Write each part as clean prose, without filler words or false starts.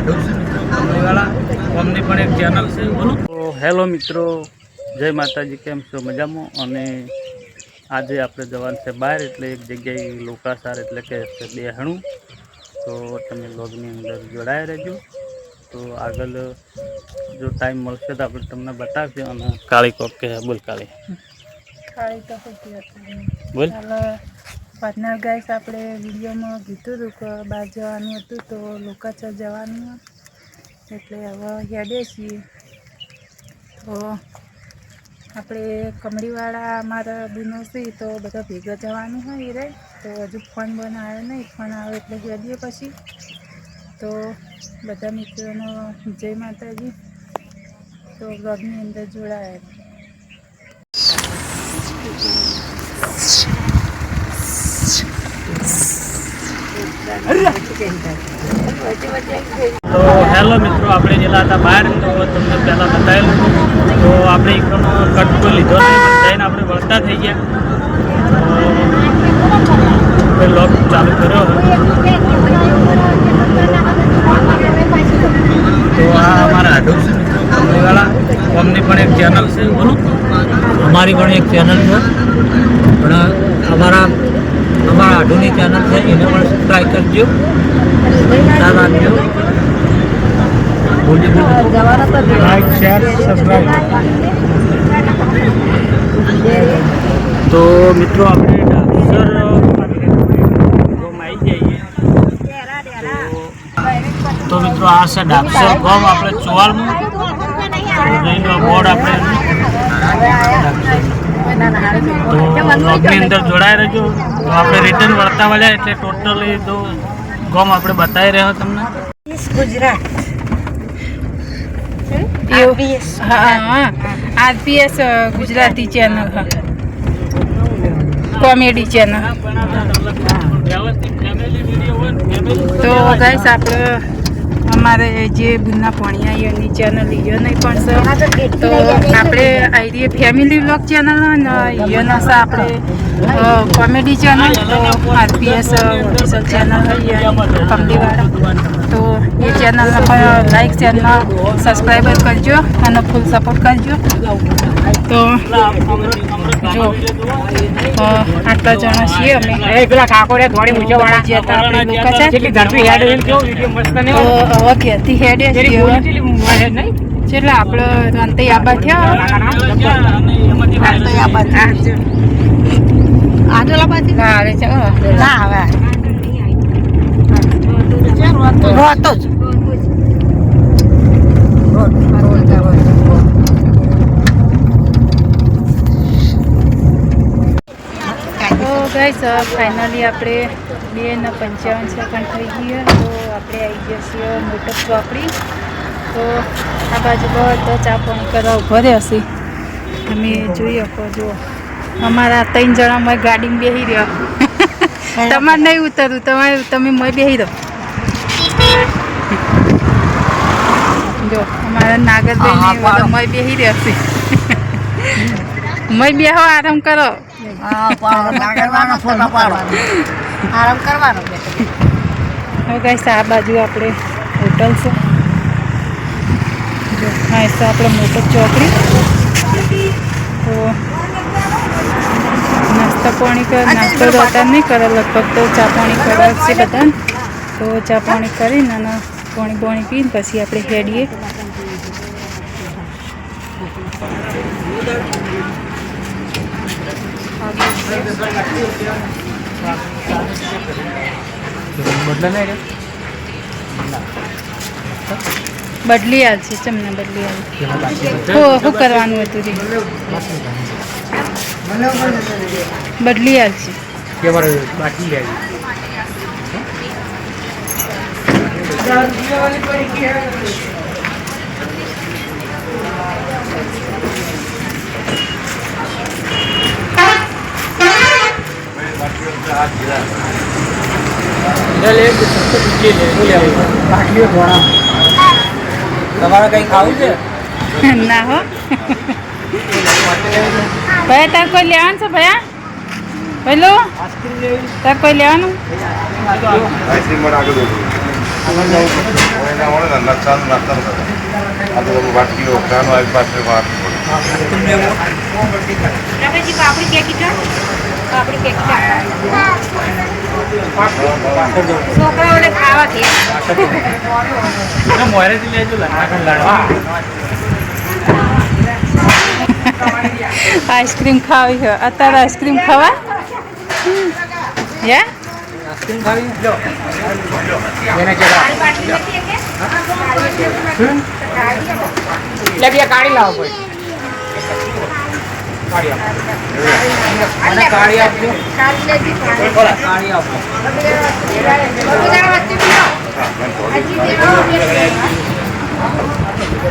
આઢું છે મિત્રો કંપનીવાળા અમની પણ એક ચેનલ છે બોલો. તો હેલો મિત્રો, જય માતાજી, કેમ છો? મજામાં. અને આજે આપણે જવાનું છે બહાર, એટલે એક જગ્યાએ લોકાસાર એટલે કે બેહણું. તો તમે લોગની અંદર જોડાયા રહેજો. તો આગળ જો ટાઈમ મળશે તો આપણે તમને બતાવશું. અને કાળી કોક કે બોલ કાળી તો બોલ. પાર્ટનર ગાઈસ આપણે વિડીયોમાં કીધું હતું કે બહાર જવાનું હતું, તો લોકાચર જવાનું એટલે હવે હેડે છીએ. તો આપણે કમળીવાળા અમારા બુનો છે તો બધા ભેગા જવાનું હોય રે. તો હજુ ફોન બન આવ્યો નહીં, ફોન આવે એટલે હેડીએ પછી. તો બધા મિત્રોનો જય માતાજી. તો બ્લોગની અંદર જોડાયા. તો હેલો મિત્રો, આપણે ગયેલા હતા બહાર, તો તમને પહેલાં બતાવેલું. તો આપણે એકનો કટકો લીધો જઈને આપણે વળતા થઈ ગયા. લોક ચાલુ કર્યો. તો આ અમારા આઢું છે મિત્રો કંપનીવાળા અમની પણ એક ચેનલ છે બોલો. અમારી પણ એક ચેનલ છે, પણ અમારા આઢુની ચેનલ છે, એને પણ સબસ્ક્રાઈબ કરજો, ધ્યાન આપજો. Like, share, subscribe. તો મિત્રો આપણે ડાકોર આવી જઈએ. તો મિત્રો આ છે ડાકોર ગામ, આપણે ચોવાલમાં બોર્ડ આપણે. તો બ્લોગની અંદર જોડાઈ રહેજો. તો આપણે રિટર્ન વળતા વળ્યા એટલે ટોટલી તો ગામ આપણે બતાવી રહ્યો તમને. Gujarat RPS Gujarati channel, comedy channel. તો ગાઈસ આપણે અમારે જે બુના ભણિયાની ચેનલ ઈયોની પણ છે. તો આપણે આઈડી ફેમિલી વ્લોગ ચેનલ અને ઈયોના છે આપણે કોમેડી ચેનલ. તો આરપીએસ ઓફિશિયલ ચેનલ હોય કંપનીવાળા. તો એ ચેનલને પણ લાઈક, ચેનલ સબસ્ક્રાઈબર કરજો અને ફૂલ સપોર્ટ કરજો. તો જો આટલા જણા છીએ અમે. પેલા કાકોરે થોડી ઊંચો વાળા જે હતા આપણે લોકો છે. કેટલી ધરતી હેડ કેવો વિડિયો મસ્ત ને. તો હવે ઘેરથી હેડે છીએ. એટલે આપણે રાંતે આબા થયા. આગળ બાજુ ના આવે છે, ના આવે રોતો જ. તો ગાઈસ ફાઇનલી આપણે 2:55 સેકન્ડ થઈ ગયા. તો આપણે આવી ગયા છીએ મોટપ ચોકડી. તો આ બાજુ બધા ચા પાણી કરવા ઉભા રહ્યા છે. તમે જોઈ શકો જો અમારા 3 જણા ગાડીમાં બેસી રહ્યા. તમારે નહીં ઉતરવું, તમે મય બેસી રહો. જો અમારા નાગરભાઈ બધા મય બેસી રહ્યા છે. મય બેહો, આરામ કરો. આરામ કરવાનો. હવે ગાઈસ આ બાજુ આપણે હોટલ છે. જો હા છે આપણે મોટપ ચોકડી. તો નાસ્તો તો અત્યારે નહીં કરે, લગભગ તો ચા પાણી કરે છે બધા. તો ચા પાણી કરીને અને પાણી પીને પછી આપણે હેડીએ. બદલી હાલ છે, ચમને બદલી હાલ. શું કરવાનું હતું રે? બદલી હાલ છે. તમારે કઈ ખાવું છે? ના હો ભાઈ, તાર કોઈ લેવાનું છે ભયા? પેલું તાર કોઈ લેવાનું? છોકરાઓને ખાવા મોરેથી લેજો લાડવા આઈસ્ક્રીમ ખાવી છે અત્યારે આઈસ્ક્રીમ ખાવા હે કાઢી લાવો કાઢી આપજો કાઢી આપજો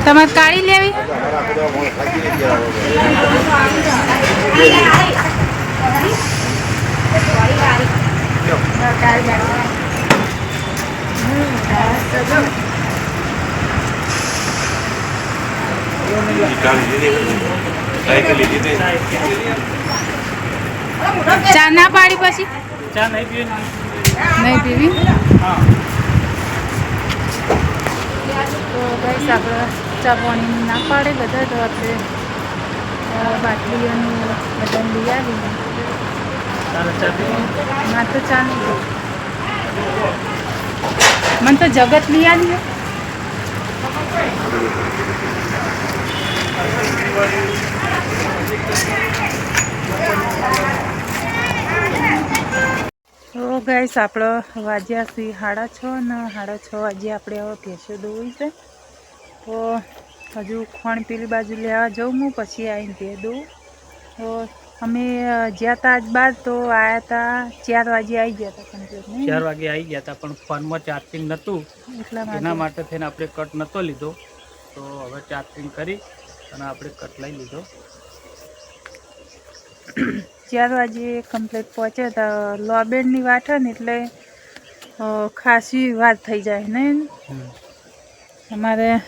તમારે કાઢી લેવી ચા ના પાડી પછી ચા નહીં પીવી નહીં પીવી હા તો ગાઈસ આપણે ચા પાણી ના પાડે બધા તો આપણે બાટલીઓનું બધા લઈ આવીને તારે ચા પીવી ના તો ચા નહીં મને તો જગત લઈ આવી તો ગાઈસ આપણે વાગ્યા છે 6:30 ને 6:30 વાગે આપણે હવે ભેંસો દોવી છે તો હજુ ખોણ પેલી બાજુ લેવા જાઉં હું પછી આવીને ભેં દઉં તો અમે જ્યાં હતા આજ બાદ તો આવ્યા હતા 4 વાગે આવી ગયા હતા કમ્પ્લીટ 4 વાગે આવી ગયા હતા પણ ફોનમાં ચાર્જિંગ નહોતું એના માટે થઈને આપણે કટ નહોતો લીધો તો હવે ચાર્જિંગ કરી અને આપણે કટ લઈ લીધો 4 વાગે કમ્પ્લીટ પહોંચ્યા હતા લોબેડની વાટ ને એટલે ખાસી વાત થઈ જાય ને અમારે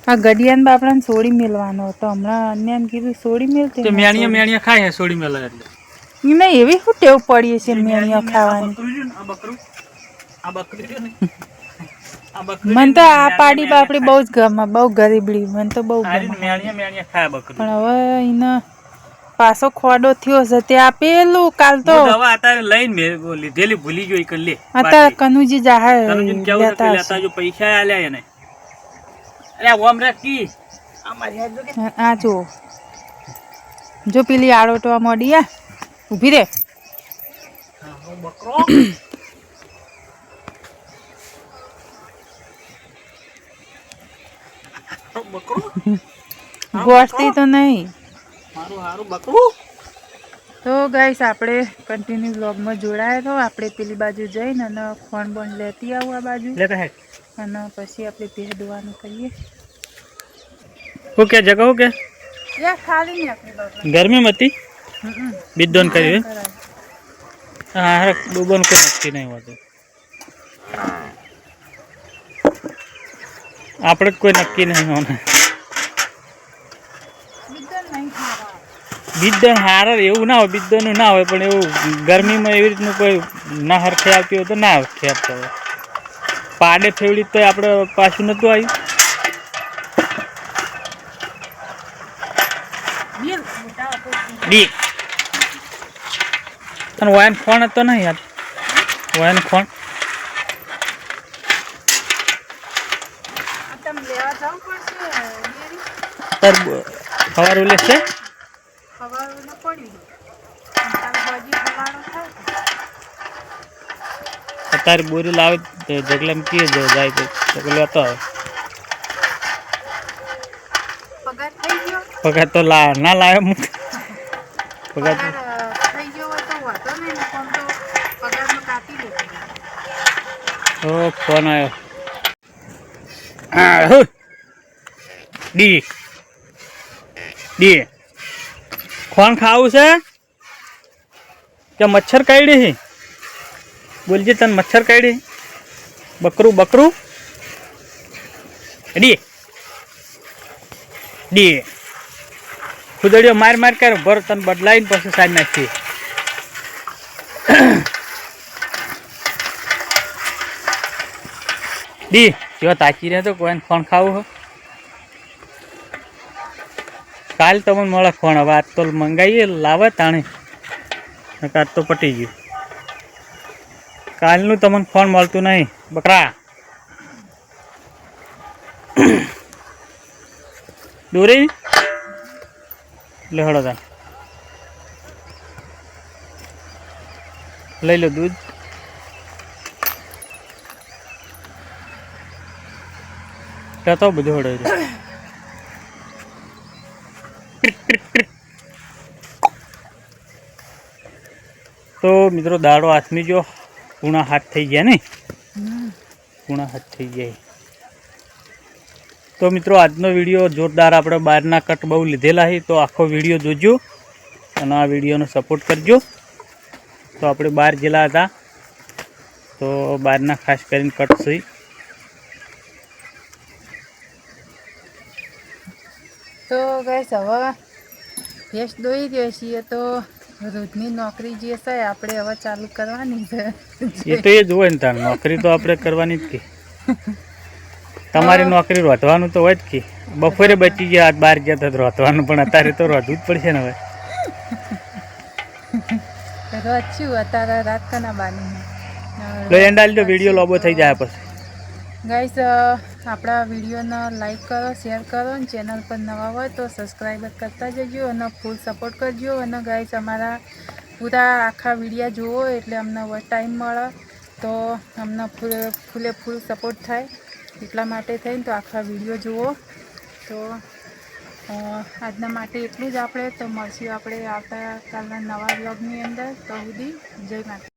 આ ગડિયાન બાપડાને સોડી મેળવાનો હતો હમણાં અન્યાને કીધું સોડી મેળતે મેણિયા ખાય સોડી મેળે એટલે એને એવી શું ટેવ પડીએ છે મેણિયા ખાવાની મને તો આ પાડી બાપડી બહુ જ ગમે બહુ ગરીબડી મને તો બહુ ગમે મેણિયા ખાય બકરી પણ હવે એને પાછો ખોડો થયો છે તે આપેલું કાલ તો દવા અત્યારે લઈને મેં લીધેલી ભૂલી ગઈ કે લે અત્યારે કનુજી જાહે કનુજીને કેવું નથી લેતા જો પૈસા આલ્યા એને અરે ઓમ રે કી આ જો પેલી આડોટવા મોડી આ ઊભી રે બકરો બકરો ગોઠતી તો નહીં મારું હારું બકરું તો ગાઈસ આપણે કન્ટિન્યુ વ્લોગમાં જોડાયા તો આપણે પેલી બાજુ જઈને અને ફોન બોન લેતી આવું આ બાજુ લેતા હે અને પછી આપણે ભેં દોવાનું કરીએ ઓકે જગા ઓકે ખાલી નહીં આપણી બાજુ ગરમી મતી બિદ્દોન કર્યું હા હા ડૂબન કોઈ નક્કી નહીં હોતું આપણે કોઈ નક્કી નહીં હોને બિદ્દન હાર એવું ના હોય બિદ્દનનું ના હોય પણ એવું ગરમીમાં એવી રીતનું કોઈ ના હરખે આવતી હોય તો ના હરખે આવતા હોય પાડે ફેવડી તો આપણે પાછું નહોતું આવ્યું બી અને વાયન ફોન હતો નહીં યાર વાયન ફોન સવાર ઉલે છે અત્યારે બોરી લાવે તો જગલામાં કીએ જાય તો લેતો આવે પગાર તો ના લાવે પગાર તો ફોન આવ્યો ડી ડી ખોન ખાવું છે કે મચ્છર કાઢી છે બોલજે તને મચ્છર કાઢી બકરું બકરું ડી ડી ખુદડીઓ માર માર કર ભર તને બદલાઈને પછી સાઈડ નાખી દી જો તાકી રહે તો કોઈને ફોન ખાવું હો કાલ તમને મળે ફોન હવે આજ તો મંગાવીએ લાવે તાણે આજ તો પટી ગયું કાલનું તમને ફોન મળતું નહીં બકરા દોરી લે હળો તા લઈ લો દૂધ તો બધું હળો તો મિત્રો દાડો હાથમી જો પૂણા હાથ થઈ ગયા ને પૂણા હાથ થઈ જાય તો મિત્રો આજનો વિડીયો જોરદાર આપણે બહારના કટ બહુ લીધેલા છે તો આખો વિડીયો જોજો અને આ વિડીયોનો સપોર્ટ કરજો તો આપણે બહાર ગયેલા હતા તો બહારના ખાસ કરીને કટ છે તો ગાઈસ હવે ભેંસ દોઈ દઈએ છીએ તો રોજની નોકરી જે છે આપણે હવે ચાલુ કરવાની છે એ તો એ જ હોય ને તાર નોકરી તો આપણે કરવાની જ કે તમારી નોકરી રોધવાનું તો હોય જ કે બપોરે બચી ગયા આજ બહાર ગયા તો રોધવાનું પણ અત્યારે તો રોધવું જ પડશે ને હવે રોજ્યું અત્યારે રાત કના બાની લો એન્ડ આલી દો વિડીયો લોબો થઈ જાય પછી ગાઈસ આપણા વિડીયોને લાઈક કરો શેર કરો અને ચેનલ પર નવા હોય તો સબસ્ક્રાઈબ કરતા જજો અને ફૂલ સપોર્ટ કરજો અને ગાઈસ અમારા પૂરા આખા વિડીયા જુઓ એટલે અમને ટાઈમ મળે તો અમને ફૂલે ફૂલ સપોર્ટ થાય એટલા માટે થઈને તો આખા વિડીયો જુઓ તો આજના માટે એટલું જ આપણે તો મળશું આપણે આવતા કાલના નવા બ્લોગની અંદર તો સુધી જય માતા.